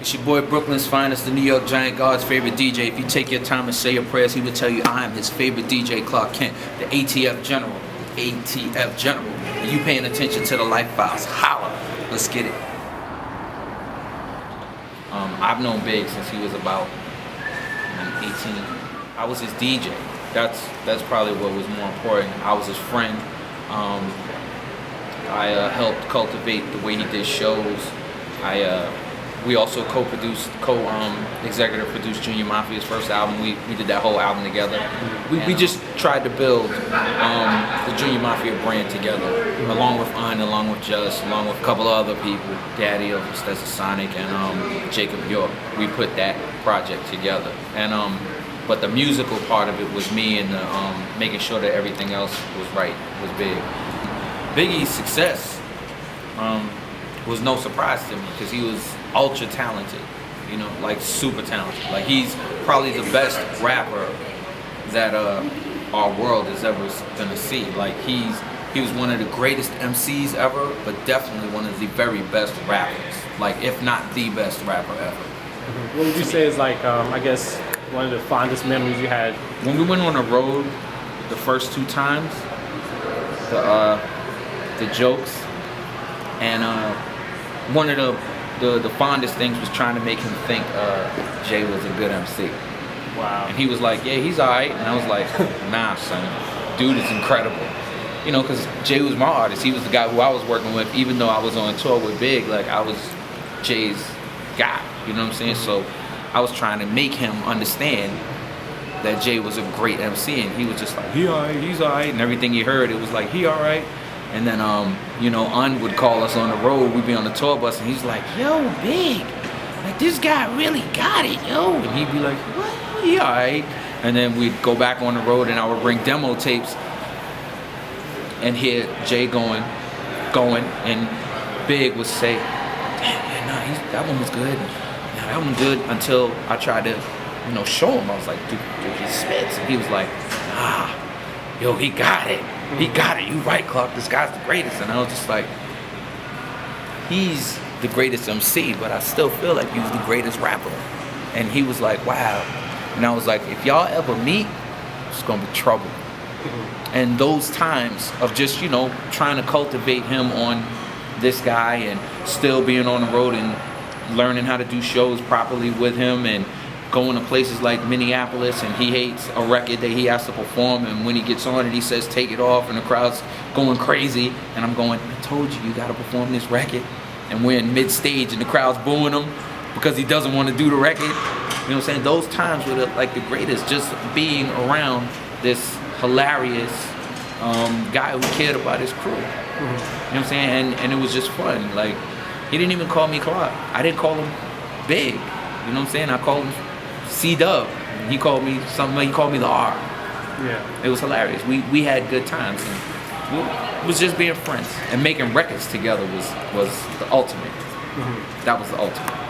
It's your boy Brooklyn's finest, the New York Giant, God's favorite DJ. If you take your time and say your prayers, he will tell you I am his favorite DJ, Clark Kent, the ATF General. ATF General. Are you paying attention to the life files? Holla. Let's get it. I've known Big since he was about 18. I was his DJ. That's probably what was more important. I was his friend. I helped cultivate the way he did shows. We also executive produced Junior M.A.F.I.A's first album. We did that whole album together. We just tried to build the Junior M.A.F.I.A brand together, along with along with Just, along with a couple of other people, Daddy of Sonic and Jacob York. We put that project together. And but the musical part of it was me, and making sure that everything else was right was big. Biggie's success was no surprise to me because he was ultra talented, you know, like super talented. Like he's probably the best rapper that our world is ever gonna see. Like he was one of the greatest MCs ever, but definitely one of the very best rappers. Like if not the best rapper ever. Mm-hmm. What would you say is like, I guess, one of the fondest memories you had? When we went on the road the first 2 times, the jokes, and one of the fondest things was trying to make him think Jay was a good MC. Wow. And he was like, yeah, he's alright. And I was like, nah, son, dude is incredible. You know, because Jay was my artist. He was the guy who I was working with, even though I was on tour with Big. Like, I was Jay's guy, you know what I'm saying? So I was trying to make him understand that Jay was a great MC, and he was just like, he alright, he's alright. And everything he heard, it was like, he alright. And then, you know, would call us on the road. We'd be on the tour bus, and he's like, yo, Big, like, this guy really got it, yo. And he'd be like, what? He all right. And then we'd go back on the road, and I would bring demo tapes and hear Jay going, and Big would say, damn, nah, that one was good. Nah, that one good, until I tried to, you know, show him. I was like, dude, he spits. And he was like, nah, yo, he got it. He got it. You right, Clark. This guy's the greatest. And I was just like, he's the greatest MC, but I still feel like he's the greatest rapper. And he was like, wow. And I was like, if y'all ever meet, it's gonna be trouble. And those times of just, you know, trying to cultivate him on this guy and still being on the road and learning how to do shows properly with him, and going to places like Minneapolis, and he hates a record that he has to perform, and when he gets on it, he says, take it off, and the crowd's going crazy, and I'm going, I told you, you gotta perform this record. And we're in mid-stage, and the crowd's booing him because he doesn't want to do the record. You know what I'm saying? Those times were like the greatest, just being around this hilarious guy who cared about his crew. Mm-hmm. You know what I'm saying? And it was just fun. Like, he didn't even call me Clark. I didn't call him Big. You know what I'm saying? I called him C-Dub. He called me something. He called me the R. Yeah. It was hilarious. We had good times. And it was just being friends, and making records together was the ultimate. Mm-hmm. That was the ultimate.